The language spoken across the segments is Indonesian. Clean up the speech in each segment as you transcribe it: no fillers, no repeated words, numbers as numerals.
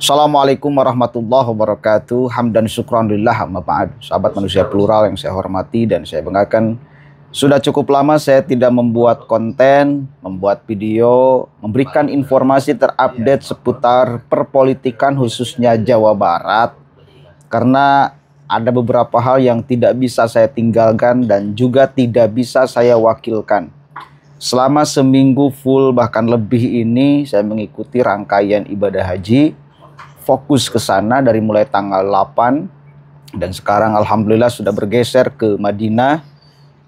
Assalamualaikum warahmatullahi wabarakatuh. Hamdan syukran lillah amma ba'd. Sahabat manusia plural yang saya hormati dan saya banggakan, sudah cukup lama saya tidak membuat konten, membuat video, memberikan informasi terupdate seputar perpolitikan khususnya Jawa Barat. Karena ada beberapa hal yang tidak bisa saya tinggalkan dan juga tidak bisa saya wakilkan. Selama seminggu full bahkan lebih ini saya mengikuti rangkaian ibadah haji, fokus ke sana dari mulai tanggal 8 dan sekarang alhamdulillah sudah bergeser ke Madinah,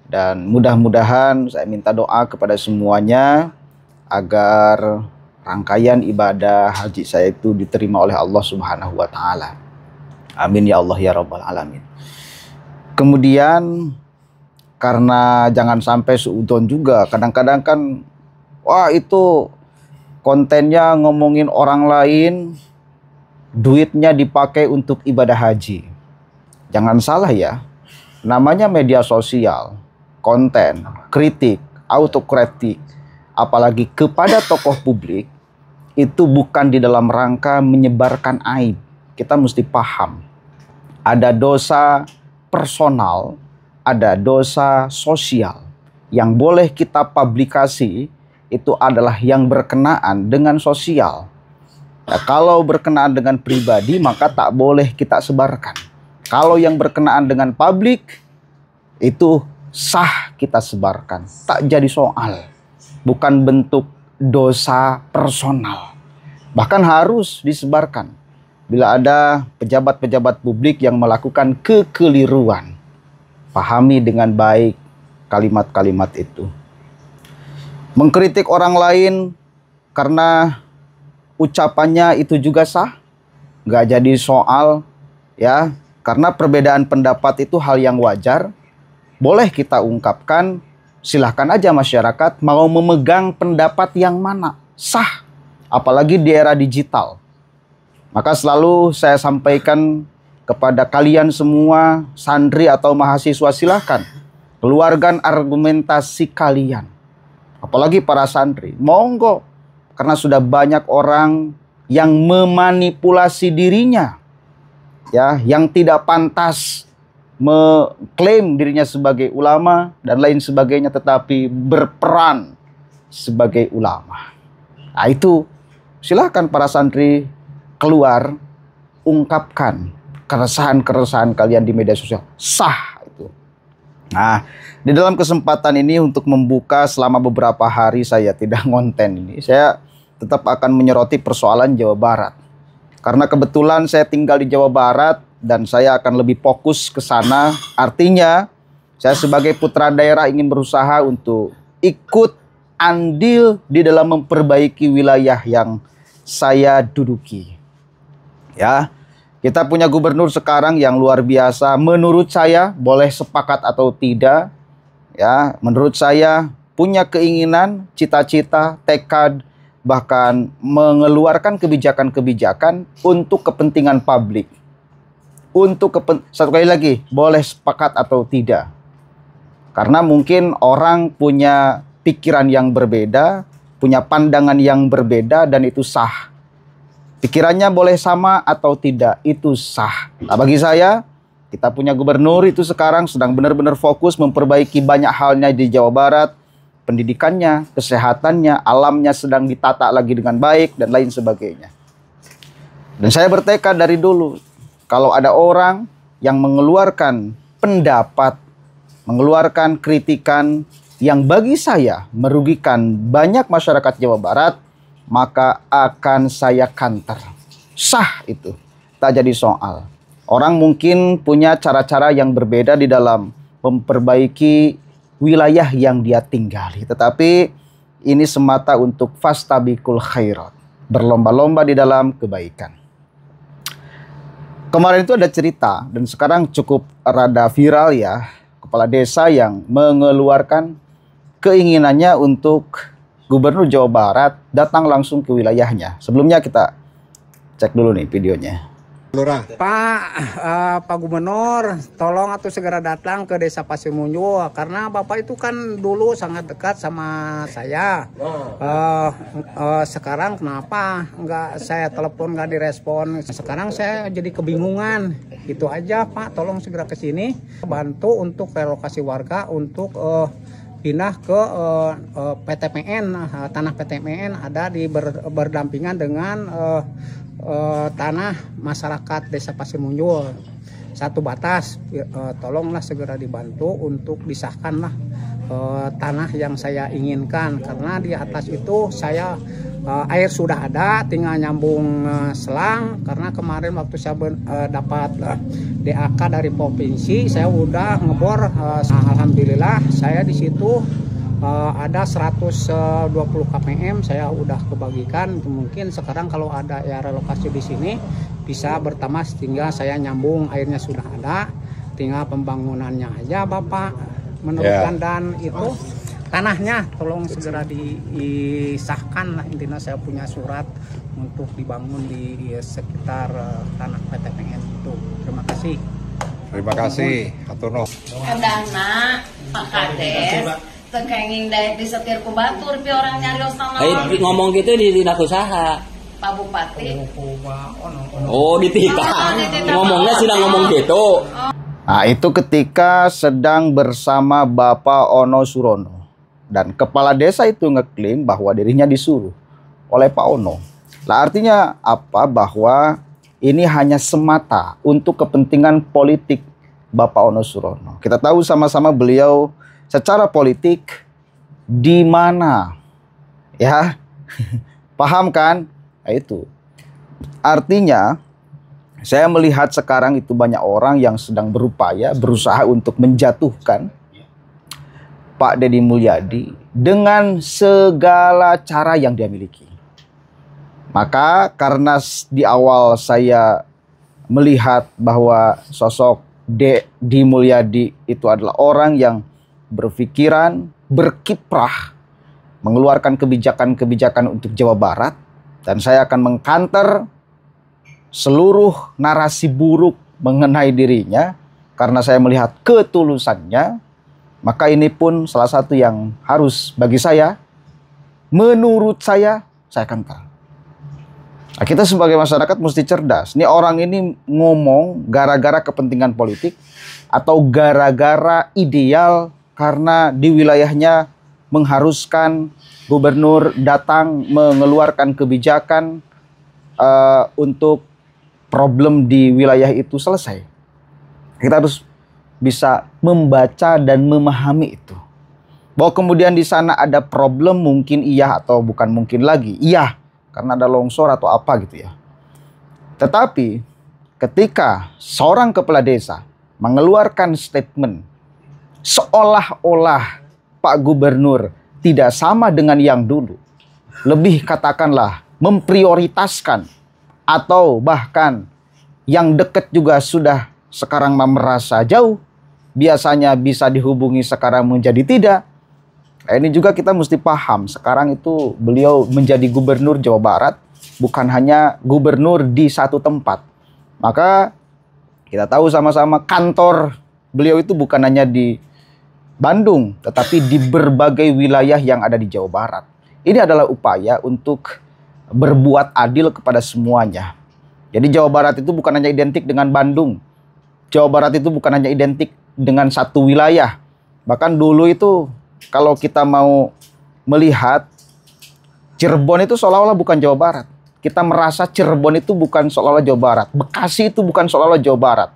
dan mudah-mudahan saya minta doa kepada semuanya agar rangkaian ibadah haji saya itu diterima oleh Allah Subhanahu wa taala. Amin ya Allah ya rabbal alamin. Kemudian karena jangan sampai suudzon juga, kadang-kadang kan wah itu kontennya ngomongin orang lain, duitnya dipakai untuk ibadah haji. Jangan salah ya, namanya media sosial, konten, kritik, autokritik, apalagi kepada tokoh publik, itu bukan di dalam rangka menyebarkan aib. Kita mesti paham, ada dosa personal, ada dosa sosial. Yang boleh kita publikasi itu adalah yang berkenaan dengan sosial. Nah, kalau berkenaan dengan pribadi maka tak boleh kita sebarkan. Kalau yang berkenaan dengan publik itu sah kita sebarkan, tak jadi soal. Bukan bentuk dosa personal. Bahkan harus disebarkan bila ada pejabat-pejabat publik yang melakukan kekeliruan. Pahami dengan baik kalimat-kalimat itu. Mengkritik orang lain karena ucapannya itu juga sah, nggak jadi soal ya, karena perbedaan pendapat itu hal yang wajar, boleh kita ungkapkan. Silahkan aja masyarakat mau memegang pendapat yang mana, sah, apalagi di era digital. Maka selalu saya sampaikan kepada kalian semua, santri atau mahasiswa, silahkan keluarkan argumentasi kalian, apalagi para santri, monggo. Karena sudah banyak orang yang memanipulasi dirinya, ya, yang tidak pantas mengklaim dirinya sebagai ulama dan lain sebagainya, tetapi berperan sebagai ulama. Nah itu silahkan para santri keluar, ungkapkan keresahan-keresahan kalian di media sosial, sah itu. Nah, di dalam kesempatan ini untuk membuka selama beberapa hari saya tidak ngonten ini, saya tetap akan menyoroti persoalan Jawa Barat. Karena kebetulan saya tinggal di Jawa Barat dan saya akan lebih fokus ke sana. Artinya, saya sebagai putra daerah ingin berusaha untuk ikut andil di dalam memperbaiki wilayah yang saya duduki. Ya, kita punya gubernur sekarang yang luar biasa. Menurut saya, boleh sepakat atau tidak, ya, menurut saya punya keinginan, cita-cita, tekad, bahkan mengeluarkan kebijakan-kebijakan untuk kepentingan publik. Satu kali lagi, boleh sepakat atau tidak. Karena mungkin orang punya pikiran yang berbeda, punya pandangan yang berbeda, dan itu sah. Pikirannya boleh sama atau tidak, itu sah. Nah, bagi saya, kita punya gubernur itu sekarang sedang benar-benar fokus memperbaiki banyak halnya di Jawa Barat. Pendidikannya, kesehatannya, alamnya sedang ditata lagi dengan baik, dan lain sebagainya. Dan saya bertekad dari dulu, kalau ada orang yang mengeluarkan pendapat, mengeluarkan kritikan yang bagi saya merugikan banyak masyarakat Jawa Barat, maka akan saya counter. Sah itu, tak jadi soal. Orang mungkin punya cara-cara yang berbeda di dalam memperbaiki wilayah yang dia tinggali, tetapi ini semata untuk fastabiqul khairat, berlomba-lomba di dalam kebaikan. Kemarin itu ada cerita dan sekarang cukup rada viral ya, kepala desa yang mengeluarkan keinginannya untuk Gubernur Jawa Barat datang langsung ke wilayahnya. Sebelumnya kita cek dulu nih videonya. Lurah. Pak Gubernur, tolong atuh segera datang ke Desa Pasir Munjul karena Bapak itu kan dulu sangat dekat sama saya. Sekarang kenapa nggak saya telepon nggak direspon? Sekarang saya jadi kebingungan. Itu aja Pak, tolong segera ke sini bantu untuk relokasi warga untuk pindah ke PTPN, tanah PTPN ada di berdampingan dengan tanah masyarakat Desa Pasir Munjul satu batas. Tolonglah segera dibantu untuk disahkanlah tanah yang saya inginkan karena di atas itu saya air sudah ada, tinggal nyambung selang karena kemarin waktu saya dapat DAK dari provinsi saya udah ngebor. Alhamdulillah saya di situ ada 120 kpm saya udah kebagikan. Mungkin sekarang kalau ada ya relokasi di sini bisa bertambah, tinggal saya nyambung, airnya sudah ada, tinggal pembangunannya aja Bapak meneruskan. Dan itu tanahnya tolong segera disahkan lah, intinya saya punya surat untuk dibangun di sekitar tanah PTPN itu. Terima kasih. Terima kasih, hatur nuhun. Kadang Pak Kades tekenging daek disetir ku batur pi orang nyarios nama. Ngomong gitu di dinas usaha. Pak Bupati. Oh, ditika. Ngomongnya sedang ngomong gitu. Nah, itu ketika sedang bersama Bapak Ono Surono. Dan kepala desa itu ngeklaim bahwa dirinya disuruh oleh Pak Ono. Lah artinya apa? Bahwa ini hanya semata untuk kepentingan politik Bapak Ono Surono. Kita tahu sama-sama beliau secara politik di mana, ya, paham kan? Nah, itu artinya saya melihat sekarang itu banyak orang yang sedang berusaha untuk menjatuhkan Pak Deddy Mulyadi dengan segala cara yang dia miliki. Maka karena di awal saya melihat bahwa sosok Deddy Mulyadi itu adalah orang yang berpikiran, berkiprah, mengeluarkan kebijakan-kebijakan untuk Jawa Barat, dan saya akan mengkanter seluruh narasi buruk mengenai dirinya karena saya melihat ketulusannya. Maka ini pun salah satu yang harus bagi saya, menurut saya kanter. Nah, kita sebagai masyarakat mesti cerdas. Ini orang ini ngomong gara-gara kepentingan politik atau gara-gara ideal karena di wilayahnya mengharuskan gubernur datang mengeluarkan kebijakan untuk problem di wilayah itu selesai. Kita harus bisa membaca dan memahami itu. Bahwa kemudian di sana ada problem, mungkin iya atau bukan mungkin lagi. Iya, karena ada longsor atau apa gitu ya. Tetapi ketika seorang kepala desa mengeluarkan statement seolah-olah Pak Gubernur tidak sama dengan yang dulu, lebih katakanlah memprioritaskan, atau bahkan yang dekat juga sudah sekarang merasa jauh, biasanya bisa dihubungi sekarang menjadi tidak. Ini juga kita mesti paham, sekarang itu beliau menjadi gubernur Jawa Barat, bukan hanya gubernur di satu tempat. Maka kita tahu sama-sama kantor beliau itu bukan hanya di Bandung, tetapi di berbagai wilayah yang ada di Jawa Barat. Ini adalah upaya untuk berbuat adil kepada semuanya. Jadi Jawa Barat itu bukan hanya identik dengan Bandung. Jawa Barat itu bukan hanya identik dengan satu wilayah. Bahkan dulu itu kalau kita mau melihat Cirebon itu seolah-olah bukan Jawa Barat. Kita merasa Cirebon itu bukan seolah-olah Jawa Barat. Bekasi itu bukan seolah-olah Jawa Barat.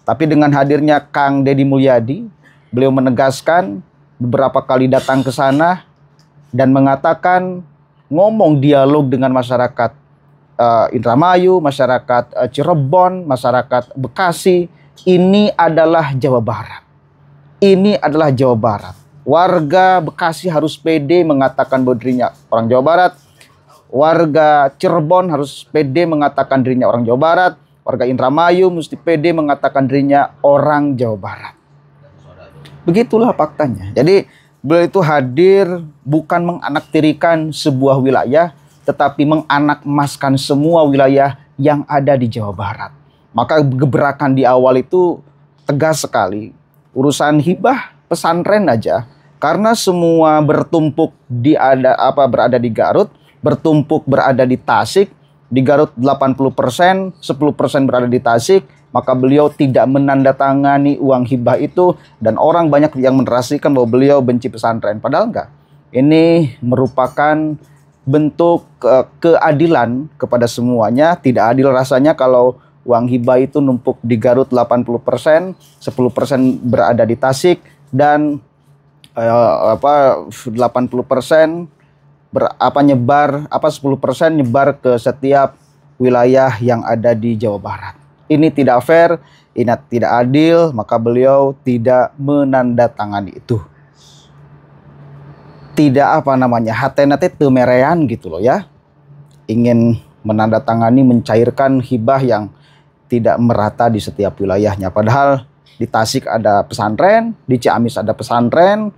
Tapi dengan hadirnya Kang Deddy Mulyadi, beliau menegaskan beberapa kali datang ke sana dan mengatakan, ngomong dialog dengan masyarakat Indramayu, masyarakat Cirebon, masyarakat Bekasi. Ini adalah Jawa Barat. Ini adalah Jawa Barat. Warga Bekasi harus pede mengatakan bahwa dirinya orang Jawa Barat. Warga Cirebon harus pede mengatakan dirinya orang Jawa Barat. Warga Indramayu mesti pede mengatakan dirinya orang Jawa Barat. Begitulah faktanya. Jadi beliau itu hadir bukan menganaktirikan sebuah wilayah, tetapi menganak emaskan semua wilayah yang ada di Jawa Barat. Maka gebrakan di awal itu tegas sekali. Urusan hibah pesantren aja, karena semua bertumpuk berada di Garut, bertumpuk berada di Tasik, di Garut 80%, 10% berada di Tasik, maka beliau tidak menandatangani uang hibah itu, dan orang banyak yang menarasikan bahwa beliau benci pesantren. Padahal enggak. Ini merupakan bentuk keadilan kepada semuanya. Tidak adil rasanya kalau uang hibah itu numpuk di Garut 80%, 10% berada di Tasik, dan 80% 10% nyebar ke setiap wilayah yang ada di Jawa Barat. Ini tidak fair, ini tidak adil, maka beliau tidak menandatangani itu. Tidak hatena teh teu merean gitu loh ya. Ingin menandatangani, mencairkan hibah yang tidak merata di setiap wilayahnya. Padahal di Tasik ada pesantren, di Ciamis ada pesantren,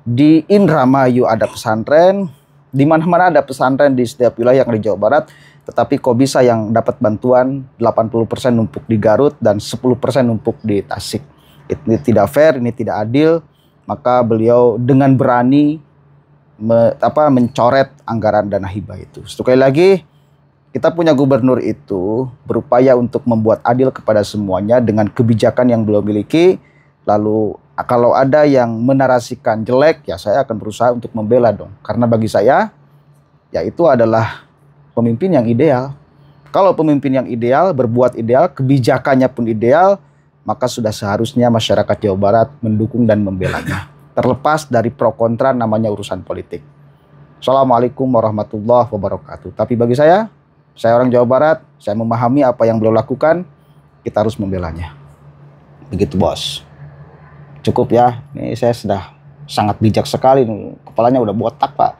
di Indramayu ada pesantren, di mana-mana ada pesantren di setiap wilayah yang di Jawa Barat. Tetapi kok bisa yang dapat bantuan 80% numpuk di Garut dan 10% numpuk di Tasik. Ini tidak fair, ini tidak adil. Maka beliau dengan berani mencoret anggaran dana hibah itu. Sekali lagi, kita punya gubernur itu berupaya untuk membuat adil kepada semuanya dengan kebijakan yang beliau miliki. Lalu kalau ada yang menarasikan jelek, ya saya akan berusaha untuk membela dong. Karena bagi saya, ya itu adalah pemimpin yang ideal. Kalau pemimpin yang ideal, berbuat ideal, kebijakannya pun ideal, maka sudah seharusnya masyarakat Jawa Barat mendukung dan membelanya. Terlepas dari pro kontra, namanya urusan politik. Assalamualaikum warahmatullahi wabarakatuh. Tapi bagi saya orang Jawa Barat, saya memahami apa yang beliau lakukan, kita harus membelanya. Begitu bos. Cukup ya, ini saya sudah sangat bijak sekali, kepalanya udah botak pak.